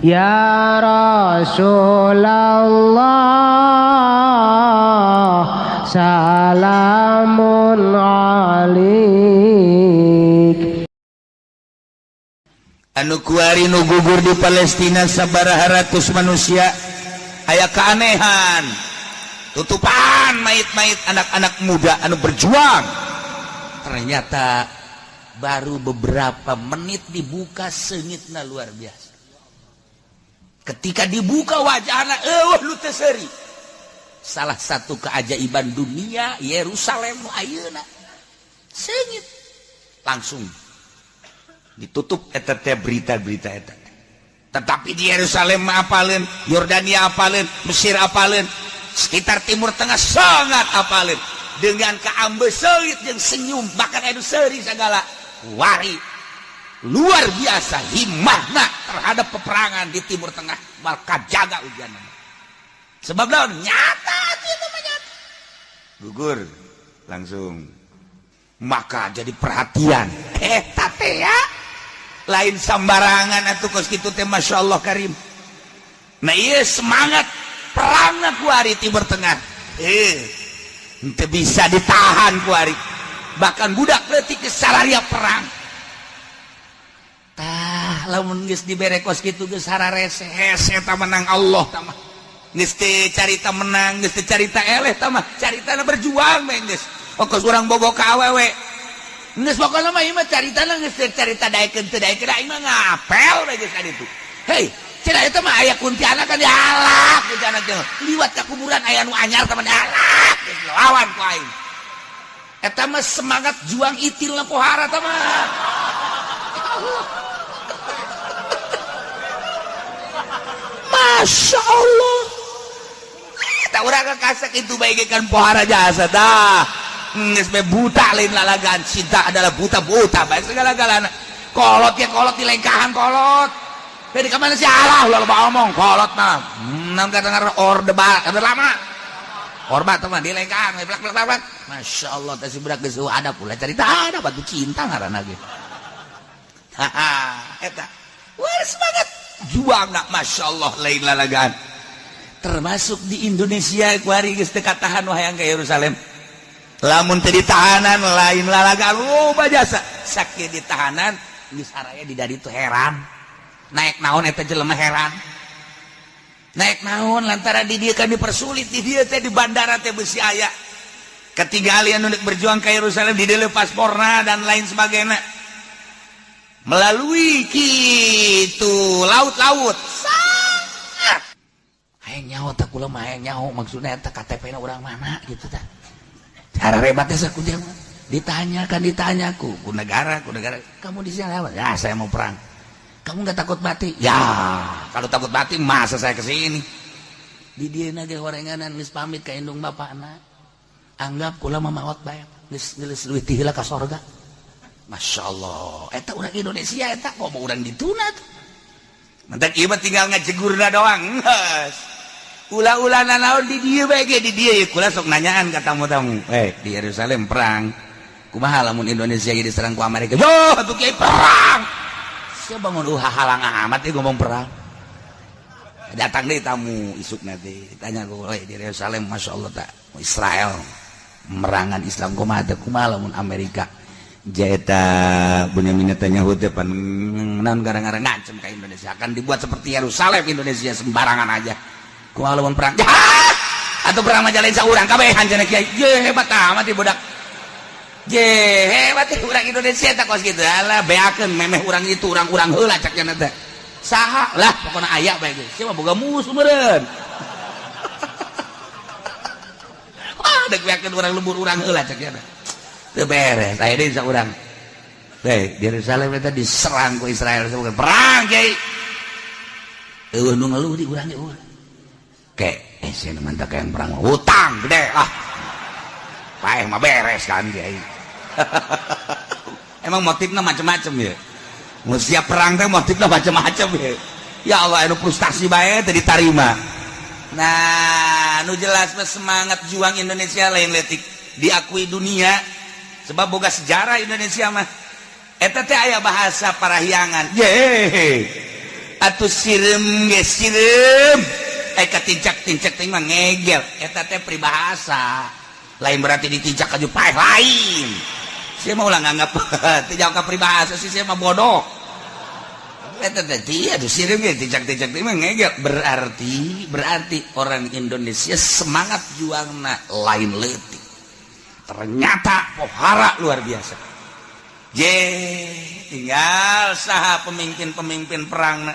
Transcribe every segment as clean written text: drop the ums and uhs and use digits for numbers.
Ya Rasulullah salamun alik. Anu kuari nu gugur di Palestina sabaraha ratus manusia aya keanehan tutupan mayit-mayit anak-anak muda anu berjuang. Ternyata baru beberapa menit dibuka seungitna luar biasa. Ketika dibuka wajahna lu teu seuri. Salah satu keajaiban dunia Yerusalem ayeuna seungit langsung ditutup eta teh berita-berita eta. Tetapi di Yerusalem apaleun, Yordania apaleun, Mesir apaleun, sekitar Timur Tengah sangat apaleun dengan keambeuseut jeung senyum bahkan anu seuri sagala wari luar biasa himmahna terhadap peperangan di Timur Tengah maka jaga ujianna. Sebab naon nyata itu nyata. Gugur langsung maka jadi perhatian eta teh ya lain sambarangan atuh kos kitu teh masyaallah karim. Nah ieu semangat perangna ku ari Timur Tengah henteu bisa ditahan ku ari bahkan budak leutik geus salaria perang. Tah lamun geus dibere kos kitu geus hararese hese ta menang Allah tah mah. Geus teu carita menang, geus teu carita eleh tah mah, caritana berjuang meh geus. Kos urang bogo ka awewe. Geus pokona mah ieu mah caritana geus teu carita daekeun teu daekeun aing mah ngapel we geus ka ditu. Hei, cenah eta mah aya kuntilanak kan dialak kuntilanak teh. Liwat ka kuburan aya nu anyar tah mah dialak geus lawan ku aing. Eta mah semangat juang itilna pohara tah mah. Masya Allah. Tak urang kasak itu baikkan pohara jasa dah. Geus be buta lain lalagan. Cinta adalah buta-buta bae segala-galana. Kolot ya kolot di lengkahan kolot. Beda ka mana si Allah ulah loba omong kolot mah. Naon kata orde ba kada lama. Orba teh mah di lengkahan blak-blak. Masya Allah teh si budak geus ada pula cerita ada batu cinta ngaranna ge. Eta. Wah semangat juang nak Masya Allah lain lalagan. Termasuk di Indonesia kuari geus teu katahan wahayang ka Yerusalem. Lamun teu ditahanan lain lalagan loba jasa. Sakieu ditahanan geus haraya di dari itu heran. Naik naon eta jelema heran. Naik naon lantaran di dieu kan dipersulit di dieu teh di bandara teh beusi aya. Ketinggalan anu berjuang ka Yerusalem di dieu pasporna dan lain sebagainya. Melalui kitu laut-laut sangat hayang nyaho teh kula mah hayang nyaho maksudna eta KTP-na urang mana gitu tah. Cara rebatnya saku dia mah ditanyaku ku negara kamu di sini apa? Ya saya mau perang. Kamu nggak takut mati? Ya kalau takut mati masa saya kesini. Di dieu na ge horenganan geus pamit ka indung bapana. Anggap kula mah maot bae geus leuwih ti heula ka sorga. Masya Allah, eta urang Indonesia eta kok mau urang dituna tuh. Mentek ieu mah tinggal ngajegurna doang. Ulah-ulana naon di dieu bae ge di dieu kula sok nanyaan ka tamu-tamu. Di Yerusalem perang. Kumaha lamun Indonesia ge diserang ku Amerika? Yo, atuh kiai perang. Sia bangun halang amat ieu ngomong perang. Datang deui tamu isukna teh ditanya ku, di Yerusalem Masya Allah tak Israel merangan Islam kumaha teh kumaha lamun Amerika? Jaeta Bunyamin Netanyahu teh pan naon garang-garang ngancem ka Indonesia akan dibuat seperti Yerusalem Indonesia sembarangan aja. Kumaha lamun perang? Jahat! Atau perang mah jalain saurang kabehan cenah kiai. Ye hebat amat ieu budak. Ye hebat ieu urang Indonesia teh kos kitu. Alah beakeun memeh urang itu urang-urang heula cak cenah teh. Saha lah pokona aya bae ge. Sia mah boga musuh meureun. Dek beakeun urang lembur urang heula cak cenah. Teu beres aya deui saurang. Di Yerusalem eta diserang ku Israel sebagai perang kiai. Eueuh nu ngeluh di urang ge eueuh. Ke sia mah teh kayak perang hutang gede ah. Paeh mah beres kan kiai. Emang motifna macam-macam ya. Mun siap perang teh motifna macam-macam ya. Ya Allah anu frustasi bae teu ditarima. Nah, nu jelas mah semangat juang Indonesia lain leutik diakui dunia. Sebab boga sejarah Indonesia mah eta teh aya bahasa parahyangan. Ye. atuh sirem ge sirem katincak-tincak teh mah ngegel eta teh peribahasa lain berarti ditincak aju paeh lain saya mau ulah nganggap teu ka peribahasa sih saya mah bodoh eta teh atuh sirem ge tincak-tincak teh mah ngegel berarti orang Indonesia semangat juangna lain leutik ternyata pohara luar biasa tinggal saha pemimpin-pemimpin perang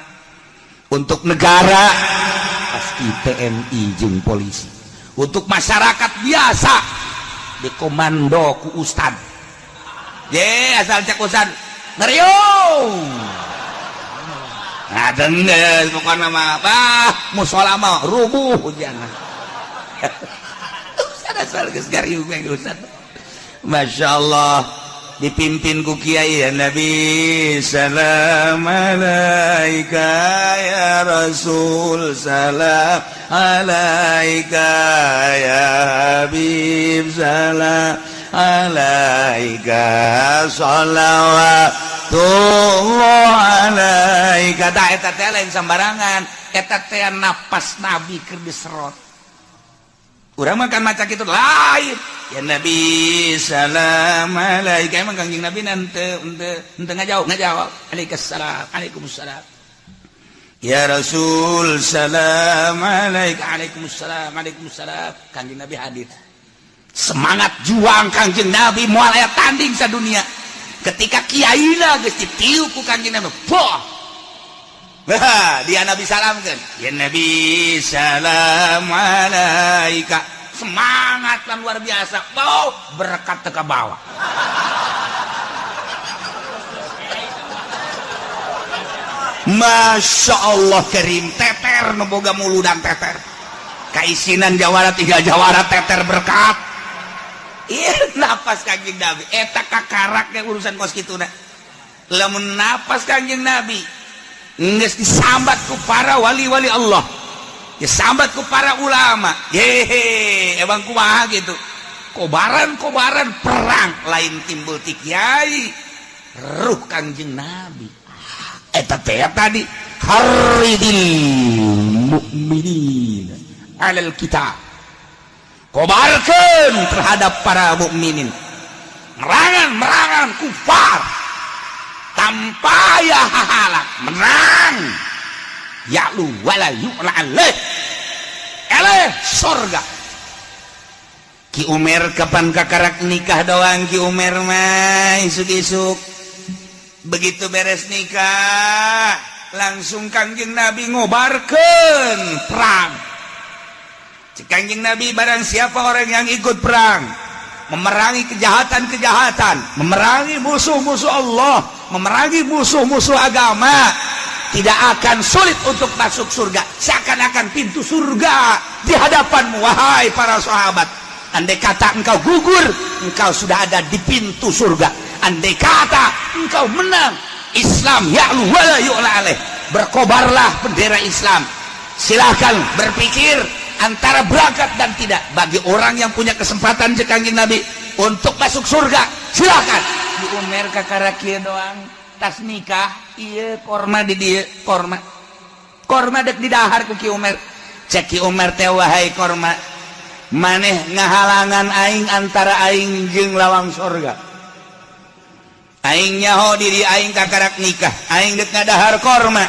untuk negara pasti TNI jeung polisi untuk masyarakat biasa dikomando ku ustad asal cek ustad ngeriung nah dengeus pokona mah musola mah rubuh jangan ustad asal geus ngariung ustad masyaallah dipimpin ku kiai ya Nabi salam alaika ya Rasul salam alaika ya Habib salam alaika shalawatullah alaika da eta teh lain sambarangan eta teh napas Nabi keur diserot urang makan maca kitu lain ya Nabi salam alaika emang kangjeng Nabi henteu ngajawab Waalaikumsalam ya Rasul salam alaika Waalaikumsalam kangjeng Nabi hadir semangat juang kangjeng Nabi moal aya tanding sadunia ketika kiaina geus ditiup ku kangjeng Nabi dia Nabi salamkeun ya Nabi salam alaika semangat lan luar biasa berkat teka bawah Masya Allah Karim teter boga mulu dan teter kaisinan jawara 3 jawara teter berkat napas kanjeng Nabi eta kakaraknya urusan kos kituna lamun napas kanjeng Nabi geus disambat ku para wali-wali Allah disambat ku para ulama emang kumaha gitu kobaran perang lain timbul ti kiai ruh kanjeng Nabi eta teh tadi haridil mukminin alal kitab kobarkeun terhadap para mukminin merangan kufar tanpa ya halak menang ya'lu wala yu'la alaih eleh sorga Ki Umar kapan kakarak nikah doang Ki Umar mah isuk-isuk begitu beres nikah langsung kangjeng Nabi ngobarkeun perang cek kangjeng Nabi barang siapa orang yang ikut perang memerangi kejahatan-kejahatan memerangi musuh-musuh Allah memerangi musuh-musuh agama tidak akan sulit untuk masuk surga seakan-akan pintu surga di hadapanmu wahai para sahabat andai kata engkau gugur engkau sudah ada di pintu surga andai kata engkau menang Islam ya'lu wa la yu'la alaih berkobarlah bendera Islam silahkan berpikir antara berangkat dan tidak bagi orang yang punya kesempatan kanjeng Nabi untuk masuk surga silahkan di Umar kakarakia doang tas nikah iya korma di dia korma dek di dahar ku Ki Umar cek Ki Umar teh wahai korma maneh ngahalangan aing antara aing jeung lawang surga aing nyaho diri aing kakarak nikah aing dek ngadahar korma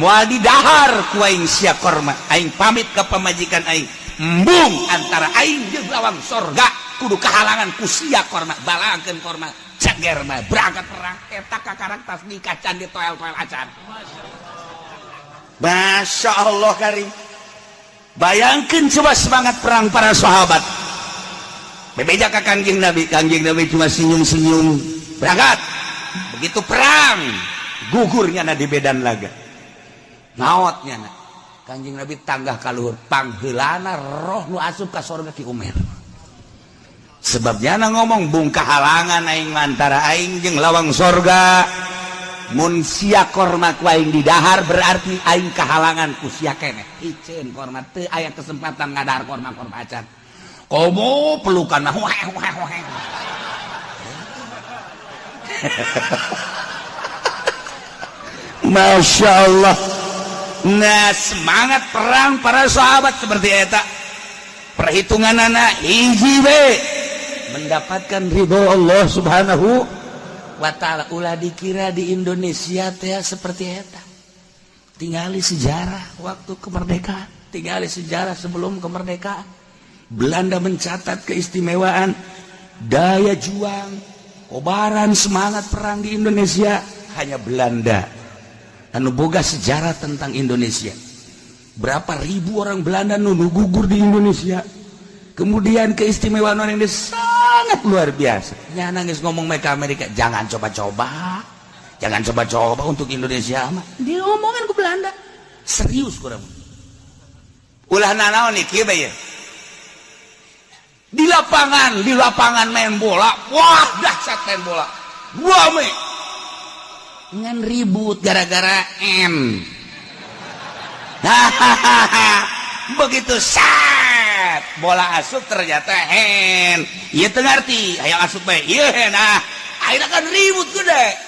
moal di dahar ku aing sia korma aing pamit ke pamajikan aing embung antara aing jeung lawang surga kudu kehalangan ku sia korma balangkeun korma cager mah berangkat perang eta kakarak tas nikah can ditoel-toel acan Masya Allah Karim bayangkeun coba semangat perang para sahabat bebeja ka kanjeng Nabi cuma senyum-senyum berangkat begitu perang gugurnya na di medan laga naotnya na kanjeng Nabi tanggah kaluhur pangheulana roh nu asup ka surga Ki Umar sebabnya na ngomong bung kahalangan aing antara aing jeung lawang sorga mun sia korma ku aing di dahar berarti aing kahalangan ku sia keneh iceun korma teu aya kesempatan ngadahar korma acan komo pelukan mah Masya Allah. Nah, semangat perang para sahabat seperti eta. Perhitungan anak hiji we mendapatkan ridho Allah Subhanahu wa ta'ala. Ulah dikira di Indonesia teh seperti eta. Tingali sejarah waktu kemerdekaan, tingali sejarah sebelum kemerdekaan. Belanda mencatat keistimewaan daya juang, kobaran semangat perang di Indonesia hanya Belanda. Anu boga sejarah tentang Indonesia. Berapa ribu orang Belanda nu gugur di Indonesia. Kemudian keistimewaan orang ini sangat luar biasa. Ya nangis ngomong mereka Amerika, jangan coba-coba. Jangan coba-coba untuk Indonesia mah. Dia ngomongin ke Belanda. Serius kurang. Ulah nanaon nih kieu bae. Di lapangan main bola. Wah, dahsyat main bola. Rame. Ngan ribut gara-gara M. Begitu sat bola asup ternyata hen. Ieu teu ngarti, hayang asup bae. Ieu hen. Nah, akhirnya kan ribut gede.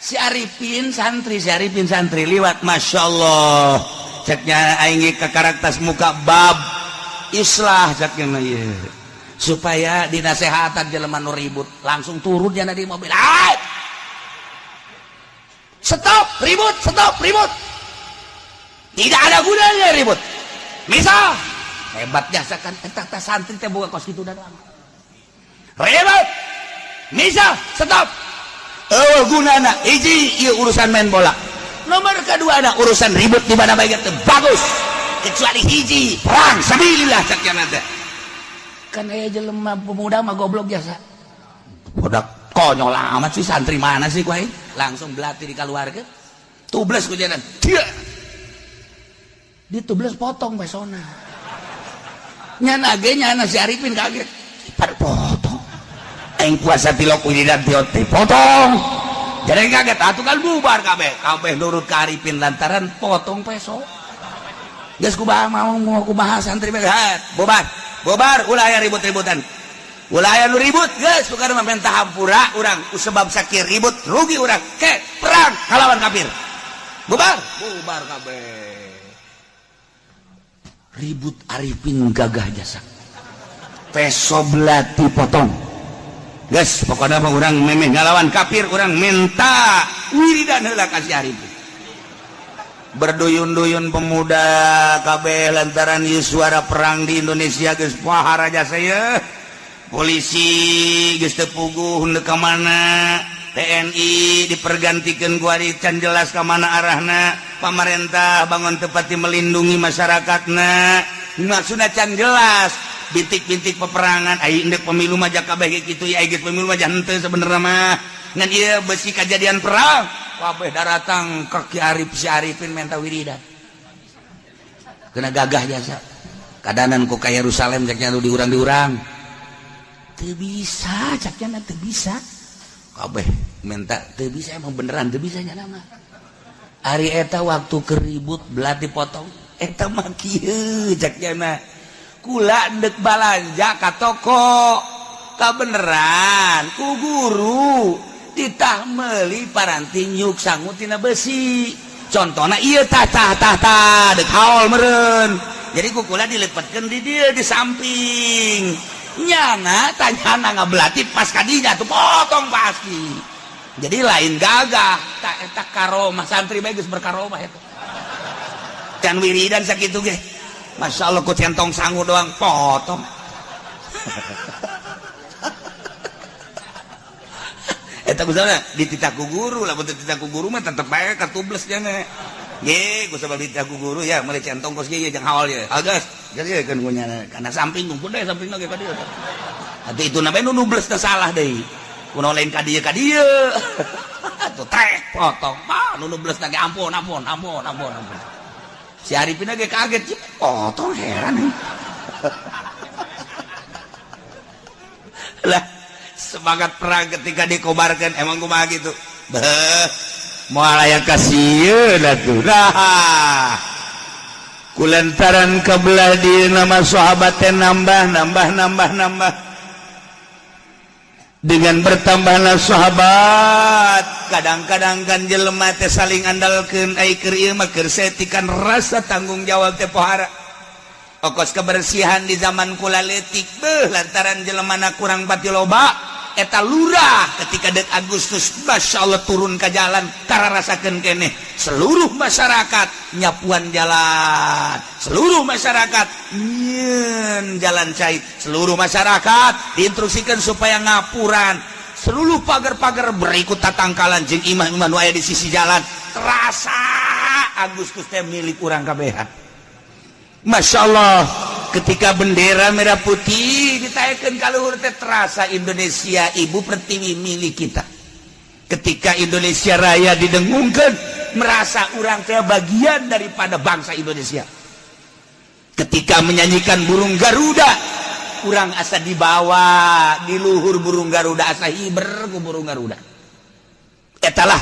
Si Arifin santri liwat, Masya Allah. Ceknya aing ke karakter muka bab islah ceknya ieu. Supaya dinasehatan jelema nu ribut, langsung turun jana di mobil. Stop ribut. Tidak ada gunanya ribut. Misal hebat jasa kan eta santri teh boga kos kitu dadang. Ribut. Misal stop. Gunana hiji ieu urusan main bola. Nomor kedua ada urusan ribut di mana bae teh bagus. Kecuali hiji perang sabilillah sakjana teh. Kan aya jelema pemuda mah goblok biasa. Bodak konyol amat sih santri mana sih kuai? Langsung belati di keluarga. Tubles ku jalan. Dia. Ditubles potong pesona. Nyana si Arifin kaget. Pada potong. Aing puasa tilok wiridan tioti potong. Jadi kaget atuh kan bubar kabeh nurut ka Arifin lantaran potong peso. Geus kumaha mau kumaha santri begat. Bobar ulah aya ribut-ributan. Ulah aya nu ribut geus tukar mah mentah hampura urang sebab sakir ribut rugi urang. Ke perang ngalawan kafir. Bubar kabeh. Ribut Arifin gagah jasa. Peso belati potong. Guys, pokoknya mah urang memeh ngalawan kafir, urang minta wiridan heula ka si Arifin. Berduyun-duyun pemuda kabeh lantaran ieu suara perang di Indonesia geus pahar aja saya. Polisi geus teu puguh henteu ka mana. TNI dipergantikeun ku ari can jelas ka mana arahna. Pamarentah bangun tepati melindungi masyarakatna. Maksudna can jelas. Bintik-bintik peperangan ai endek pemilu mah jak kabeh kitu ya geus pemilu mah henteu sabenerna mah. Ngan ieu besi kejadian perang kabeh daratang ka si Arifin menta wiridan. Kena gagah jasa. Kadanan ku ka Yerusalem caknya nu diurang-diurang. Teu bisa caknya teu bisa. Kabeh minta teu bisa emang beneran teu bisa nya mah. Ari eta waktu keribut belah dipotong eta mah kieu caknya kula dek balanja ka toko ka beneran ku guru ditah meuli paranti nyuk sangu tina besi contona ieu tah dek haol meureun jadi ku kula dilepetkeun di dieu di samping nyana tanyana ngabelati pas ka dinya tuh potong pasti jadi lain gagah tak eta karomah santri bae geus berkaromah eta can wiridan sakitu ge Masya Allah ku centong sangu doang potong. Eta kusana dititah ku guru lah mun dititah ku guru mah tetep bae katubles nya. Ye ku sabab dititah ku guru ya meuli centong kos ge jeung haol ye. Agas jadi kan ku nya kana samping ku deh sampingna ge ka dieu. Atuh ituna bae nu nubles teh salah deui. Kunaon lain ka dieu Atuh trek potong. Pa nu nubles ge ampun. Si Arifin lagi kaget, potong heran nih. Lah, semangat perang ketika dikobarkan, emang kumaha gitu. Moal aya kasieun atuh. Nah, kulantaran kabelah di nama sahabat teh nambah. dengan bertambahlah sahabat kadang-kadang kan jelema teh saling andalkeun ai keur ieu mah keur saetikan rasa tanggung jawab teh pohara okos kebersihan di zaman kula leutik lantaran jelemana kurang pati loba eta lurah ketika dek Agustus masyaallah turun ke jalan kararasakeun keneh seluruh masyarakat nyapuan jalan seluruh masyarakat nyeun jalan cai seluruh masyarakat diinstruksikan supaya ngapuran seluruh pagar-pagar berikut tatangkalan jeung imah-imah nu aya di sisi jalan terasa Agustus teh milik urang kabehan masyaallah ketika bendera merah putih ditayakeun ka luhur teh terasa Indonesia ibu pertiwi milik kita ketika Indonesia Raya didengungkeun merasa urang teh bagian daripada bangsa Indonesia ketika menyanyikan burung Garuda urang asa dibawa di luhur burung Garuda asa hiber ku burung Garuda etalah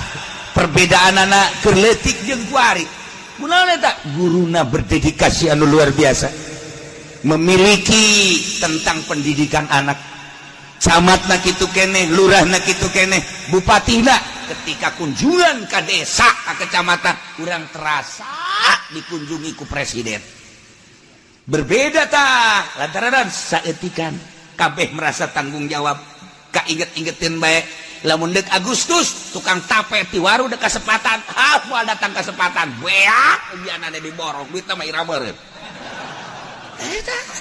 perbedaan anak keur leutik jeung kuari kunaon eta guruna berdedikasi anu luar biasa memiliki tentang pendidikan anak camatna kitu keneh lurahna kitu keneh bupatina ketika kunjungan ke desa ke kecamatan urang terasa dikunjungi ku presiden berbeda tah lantaran saeutikan kabeh merasa tanggung jawab kainget-ingetin bae lamun deuk Agustus tukang tape ti waru deuk kasempatan moal datang kasempatan beak ujianna diborong duitna mah ira meureun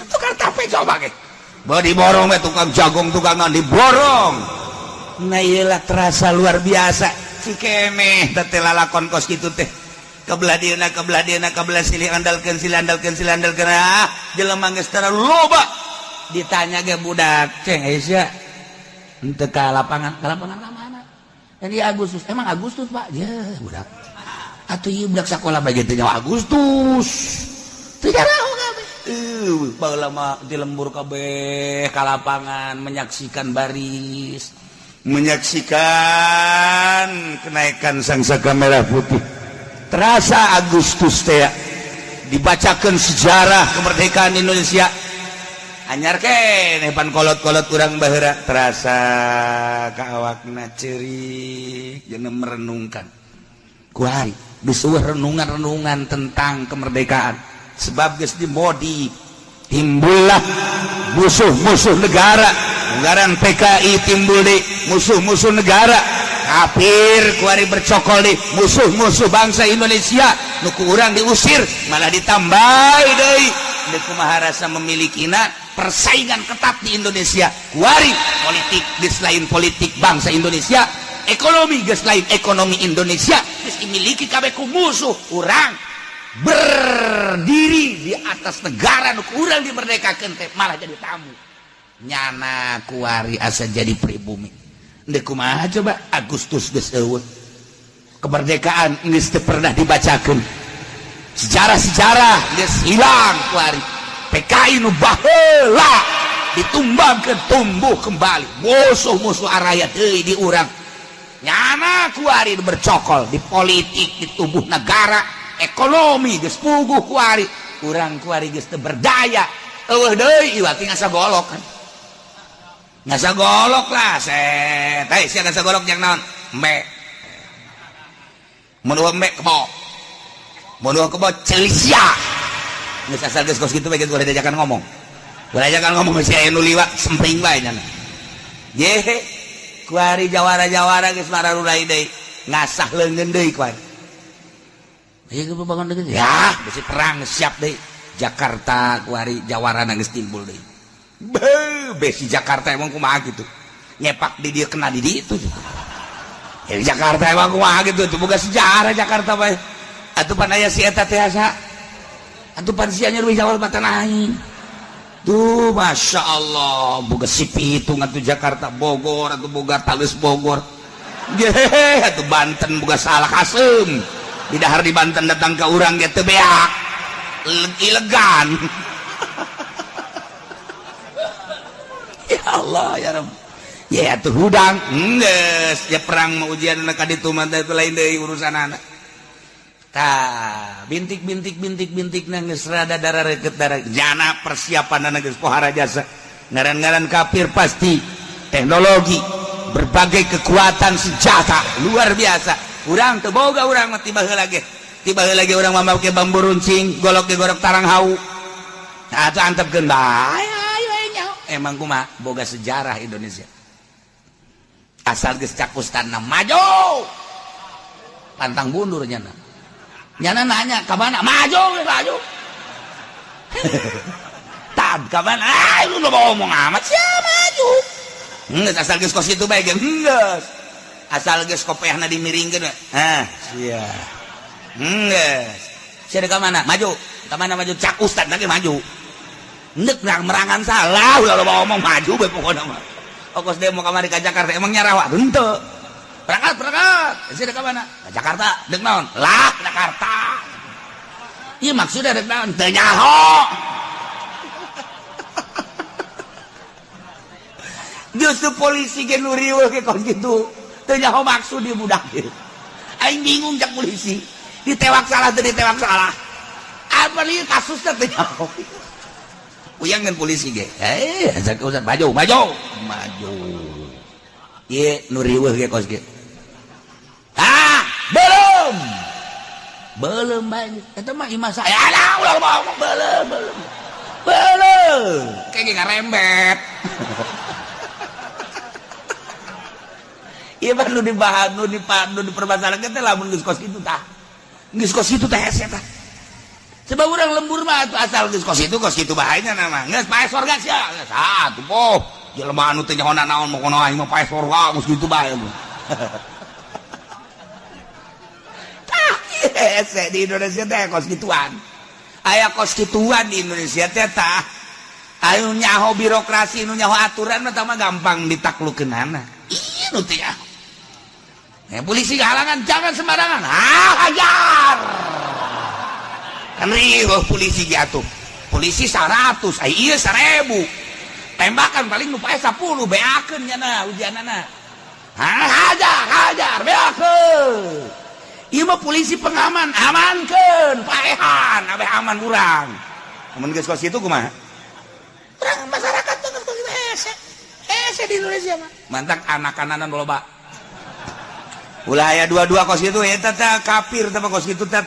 tukang tape coba ke bawa diborong we tukang jagung tukang naon diborong nah iyalah terasa luar biasa si keneh teh lalakon kos kitu teh kebelah dieuna kebelah silih andalkeun jelema geus tara loba ditanya ge budak ceng aya henteu ka lapangan mana dan di Agustus emang Agustus Pak ya budak atuh ieu budak sakola bage teh nyawa Agustus teu jaraho kabeh baheula mah di lembur kabeh ka lapangan menyaksikan baris menyaksikan kenaikan sangsaka merah putih terasa Agustus teh dibacakeun sejarah kemerdekaan Indonesia anyar keneh pan kolot-kolot urang baheura terasa ka awakna ceurik jeung merenungkan kuari disueuh renungan-renungan tentang kemerdekaan sebab geus dimodi timbullah musuh-musuh negara anggaran PKI timbul di musuh-musuh negara kafir kuari bercokol di musuh-musuh bangsa Indonesia nu ku urang diusir malah ditambahi deui deuk kumaha rasa memilikiنا persaingan ketat di Indonesia kuari politik geus lain politik bangsa Indonesia ekonomi geus lain ekonomi Indonesia geus dimiliki kabeh ku musuh urang berdiri di atas negara nu urang dimerdekakeun teh malah jadi tamu nyana kuari asa jadi pribumi deuk kumaha coba Agustus geus eueuh kemerdekaan geus teu pernah dibacakeun sejarah-sejarah geus hilang kuari PKI nu baheula ditumbangkeun tumbuh kembali musuh-musuh araya deui di urang nyana kuari bercokol di politik di tubuh negara ekonomi geus puguh kuari urang kuari geus teu berdaya eueuh deui ieu ngasa golok kan ngasa golok lah set teh sia ngasa golok yang naon embe mun embe kebo mun kebo celisia geus asal geus kos kitu we geus boleh diajakan ngomong geus aya nu liwat semping bae nya ye kuari jawara-jawara geus mararulai deui ngasah leungeun deui kuari ieu bangun deui ya bisi perang siap deui Jakarta kuari jawarana geus timbul deui besi Jakarta emang kumaha gitu nyepak di dia kena di ditu ya Jakarta emang kumaha gitu itu boga sejarah Jakarta bae atuh pan aya si eta teh asa atuh pan sia nya leuwih jawal matan aing tuh Masya Allah boga si pitung atuh Jakarta Bogor atuh boga talus Bogor ye atuh Banten boga salah asem di dahar di Banten datang ke urang ge teu beak ilegan ya Allah ya Rabb ya atuh hudang geus ya perang mah ujian ka ditu mah teh lain deui urusanana tah bintik-bintik geus rada darareukeut jana persiapanna geus pohara jasa ngaran-ngaran kafir pasti teknologi, berbagai kekuatan senjata luar biasa. Urang teu boga urang mah tiba heula lagi urang mah make bambu runcing, golok tarang hau. Nah, atuh antepkeun bae ayo nyaho. Emang kumaha boga sejarah Indonesia. Asal geus cakustanna maju. Pantang bundur nyana. Nyana nanya, "Ka mana?" "Maju, maju." Tad ka mana? Lu udah ngomong amat sia maju. Geus asal geus kos kitu bae geus. Asal geus kopeahna dimiringkeun. Sia. Geus. Sia ka mana? Maju. Ka mana maju? Cak ustad lagi maju. Neuk merangan salah udah ngomong maju bae pokona mah. Ongkos demo kamari ka Jakarta emang nyarawa henteu. Berangkat. Sia ka mana? Ka Jakarta. Deuk naon? Lah, Jakarta. Ieu maksudna deuk naon? Teu nyaho. Justru polisi ge nu riweuh ge kos kitu. Teu nyaho maksud di budak ge. Aing bingung cak polisi. Ditewak salah teu ditewak salah. Apa ieu kasusna teu nyaho. Uyangan polisi ge. Usah maju. Ieu nu riweuh ge kos ge. Belum banyak. Eta mah imah saya. Alah, ulah ngomong belum. Kayak ngarembet. Iya mah nu dibahas, nu dipermasalahkeun teh lamun geus kos kitu tah. Geus kos kitu teh hese tah. Sebab urang lembur mah atuh asal geus kos kitu bahayana nama. Geus pae sorga sia. Geus atuh poh. Jelema anu teu nyahona naon mah kono aing mah pae sorga geus kitu bae. Tah hese di Indonesia teh kos kituan. Aya kos kituan di Indonesia teh tah. Anu nyaho birokrasi, nu nyaho aturan mah tah mah gampang ditaklukkeunana. Ieu nu teh. Polisi halangan jangan sembarangan. Hajar. Kan riweuh polisi jatuh. Polisi 100, ieu 1000. Tembakan paling nu pae 10 beakeun nya ujianana. Hajar beakeun. Ieu mah polisi pengaman, amankeun, paehan, abeh aman urang. Mun geus kos kitu kumaha? Urang masyarakat teh geus kitu hese di Indonesia mah. Mantak anak-ananan loba. Ulah aya dua-dua kos kitu eta teh kafir teh kos kitu teh.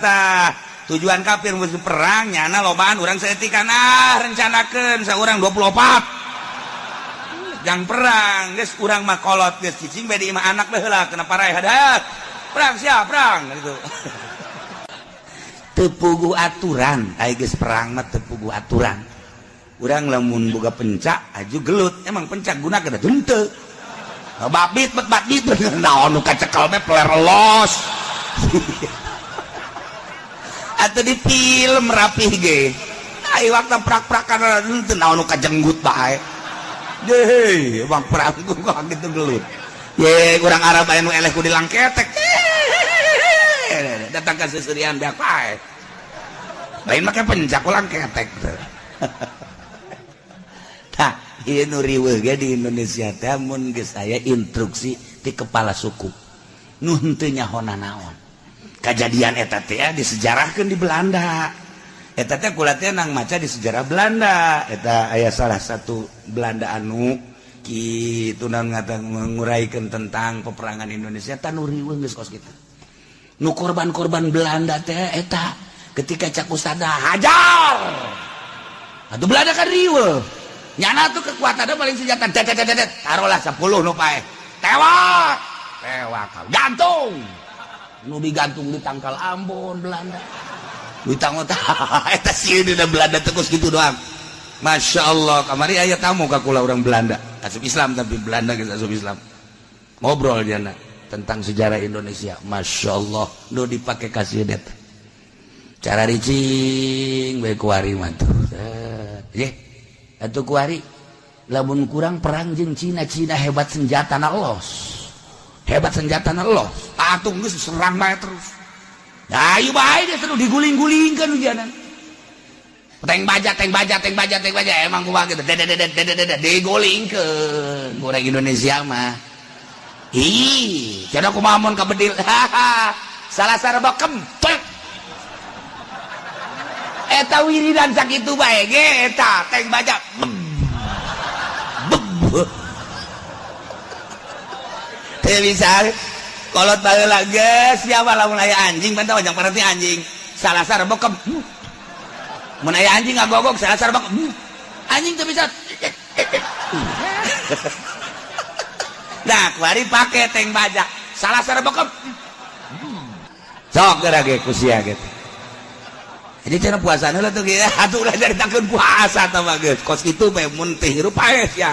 Tujuan kafir musuh perang nyana lobaan urang saeutik rencanakeun saurang 24 jang perang geus urang mah kolot geus cicing bae di imah anak bae heula kena parai hadat perang siap perang gitu. Teu puguh aturan aya geus perang mah teu puguh aturan. Urang lamun boga pencak aju gelut emang pencak gunakeun henteu. Babit naon nu kacekel mah peler los. Atau di film rapih ge. Ai waktu prak-prakan teu naon nu kajenggut bae. Deh, bang perang kok gitu gelut. Ye, urang Arab aya nu eleh ku dilangketek. Datang ka seuseurean beak bae. Lain make pencak ulang ketek. Tah, ieu nu riweuh ge di Indonesia teh mun geus aya instruksi ti kepala suku. Nu henteu nyahona naon. Kejadian eta teh disejarahkeun di Belanda. Eta teh kula teh nang maca di sejarah Belanda. Eta aya salah satu Belanda anu kitu naon ngata nguraykeun tentang peperangan Indonesia tah nu riweuh geus kos kitu. Nu korban-korban Belanda teh eta ketika cak ustada hajar. Atuh Belanda kan riweuh. Nyana tuh kekuatanna paling senjata dedet taruhlah 10 nu pae. Tewak gantung. Nu digantung di tangkal Ambon Belanda ditanggung eta sieun dina Belanda terus gitu doang. Masya Allah kamari aya tamu ka kula urang Belanda asup Islam tapi Belanda geus asup Islam ngobrol jana tentang sejarah Indonesia. Masya Allah nu dipake kasih det cara ricing bae kuari mah tuh ye atuh kuari lamun kurang perang jeung Cina hebat senjatana los. Hebat senjatana los. Atung geus serang bae terus. Ayo bae dia terus diguling-gulingkeun ujianan. Teng baja emang kumaha gitu. Digulingkeun urang Indonesia mah. Ih, cenah kumaha mun kabedil. Salah sareba kempet. Eta wiridan sakitu bae ge eta teng baja. bisa kolot baheula geus siapa lamun aya anjing bantah wajang parati anjing salasar bokep mun aya anjing ngagogok salasar bokep anjing teu bisa nah kuari pake teng bajak salasar bokep sok geura ge ku sia gitu jadi cara puasa heula tuh ge atuh ulah caritakeun puasa tah mah geus kos kitu bae mun teh hirup paes ya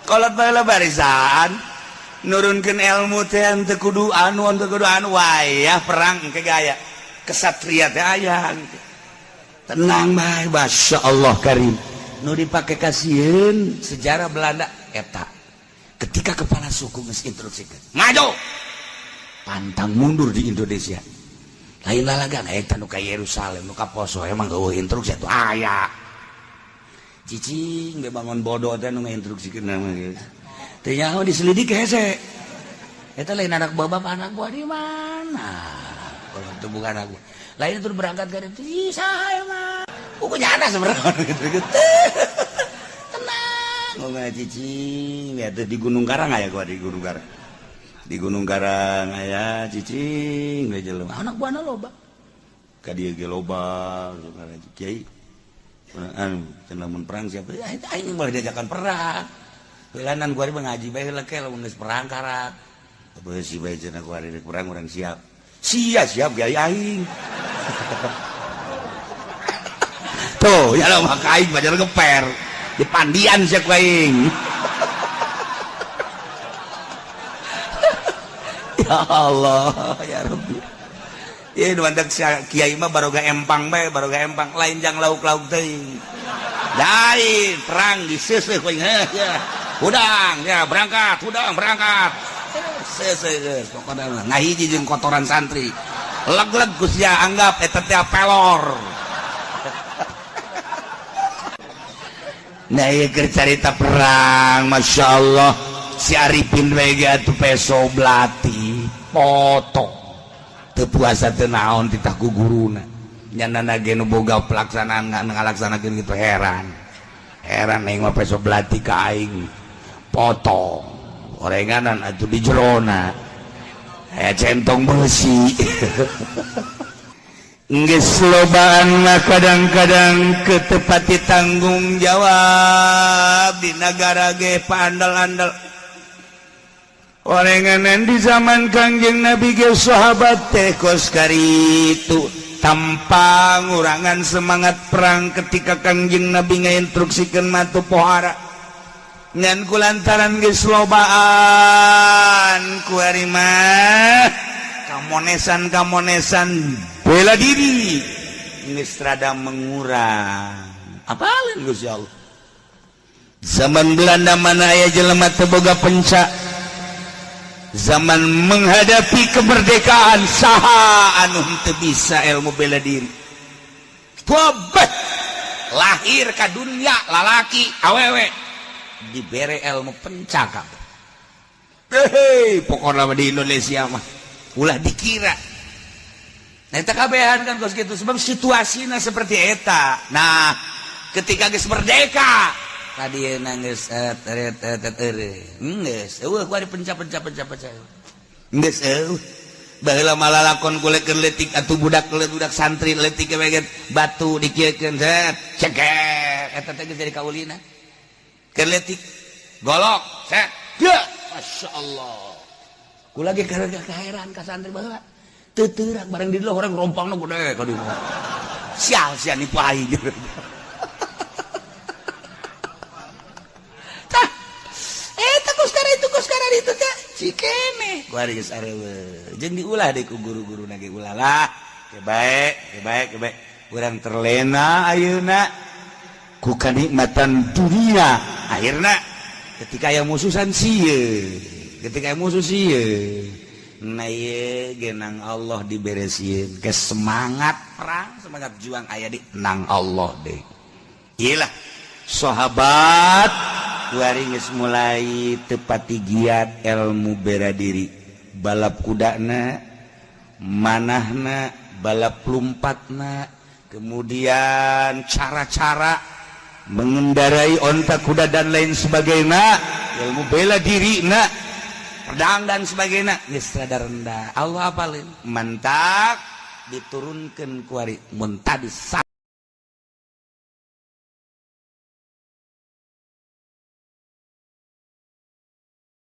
kolot baheula barisan nurunkeun ilmu teh teu kudu anu wayah perang ke gaya kesatria teh aya tenang bae masyaallah karim nu dipake kasieun sejarah Belanda eta ketika kepala suku geus instruksikeun maju pantang mundur di Indonesia lain lalagan eta nu ka Yerusalem nu ka poso emang eueuh instruksi atuh aya cicing ge bangun bodoh teh nu ngainstruksikeun mah geus teu nyaho diselidik hese eta lain anak bapak anak buah di mana kalau itu bukan anak buah lain itu berangkat ke itu saha mah pokoknya ada sebenarnya gitu tenang ngomong cicing ya di Gunung Karang aya gua di Gunung Karang aya cicing we jelema anak buahna loba ka dieu ge loba kiai anu cenah mun perang siapa aing mah diajakan perang helanan gua ngaji bae heula ke lamun geus perang karat beusi bae cenah gua rek perang urang siap siap ge aing tuh ya lo maka aing bajar geper di pandian sia ku aing ya Allah ya Rabbi ieu nu mantek kiai mah baroga empang bae lain jang lauk-lauk teuing lain perang diseuseuh ku aing ya udang ya berangkat seuseuh geus pokona ngahiji jeung kotoran santri leg-leg Gus ya anggap eta teh pelor nah ieu keur carita perang masyaallah si Arifin we ge atuh peso belati poto teu puasa teu naon titah ku guruna nyanana ge nu boga pelaksanaan ngalaksanakeun kitu heran aing mah peso belati ka aing poto orenganan atuh di jerona aya centong besi geus lobaan mah kadang-kadang ketepati tanggung jawab di negara ge paandal-andal orenganan di zaman Kangjeng Nabi ge sahabat teh kos karitu tanpa ngurangan semangat perang ketika Kangjeng Nabi ngainstruksikeun matu pohara ngan kulantaran geus lobaan ku ari mah kamonesan bela diri geus rada mengurang apalin Gusti Allah zaman Belanda mana aya jelema teu boga penca zaman menghadapi kemerdekaan saha anu teu bisa ilmu bela diri tobat lahir ka dunia lalaki awewe dibere ilmu pencakap pokoknya di Indonesia mah ulah dikira nah eta kabehan kan kos gitu sebab situasinya seperti eta nah ketika geus merdeka tadi geus geus eueuh ku ari penca geus eueuh baheula malalakon kulekeun leutik atuh budak santri leutik we batu dikiekeun zet ceger eta teh geus jadi kaulina keletik golok set ya masyaallah ku lagi kaheran ka santri baheula teu teurak bareng di dieu orang rompangna gede ka dieu sial nipu aing tah eta kuskara itu teh cikene ku ari geus areueuh jeung diulah deui ku guru-guruna ge ulah lah ke bae urang terlena ayeuna ku kanikmatan dunia akhirna ketika aya musuhan sieun nah ieu ge nang Allah diberesieun ke semangat perang semangat juang aya di nang Allah deui iyalah sahabat kuari geus mulai teu pati giat ilmu bela diri balap kudana manahna balap lompatna kemudian cara-cara mengendarai onta kuda dan lain sebagainya ilmu bela diri nak pedang dan sebagainya geus rada rendah Allah apalin mentak diturunkeun ku ari mun tadi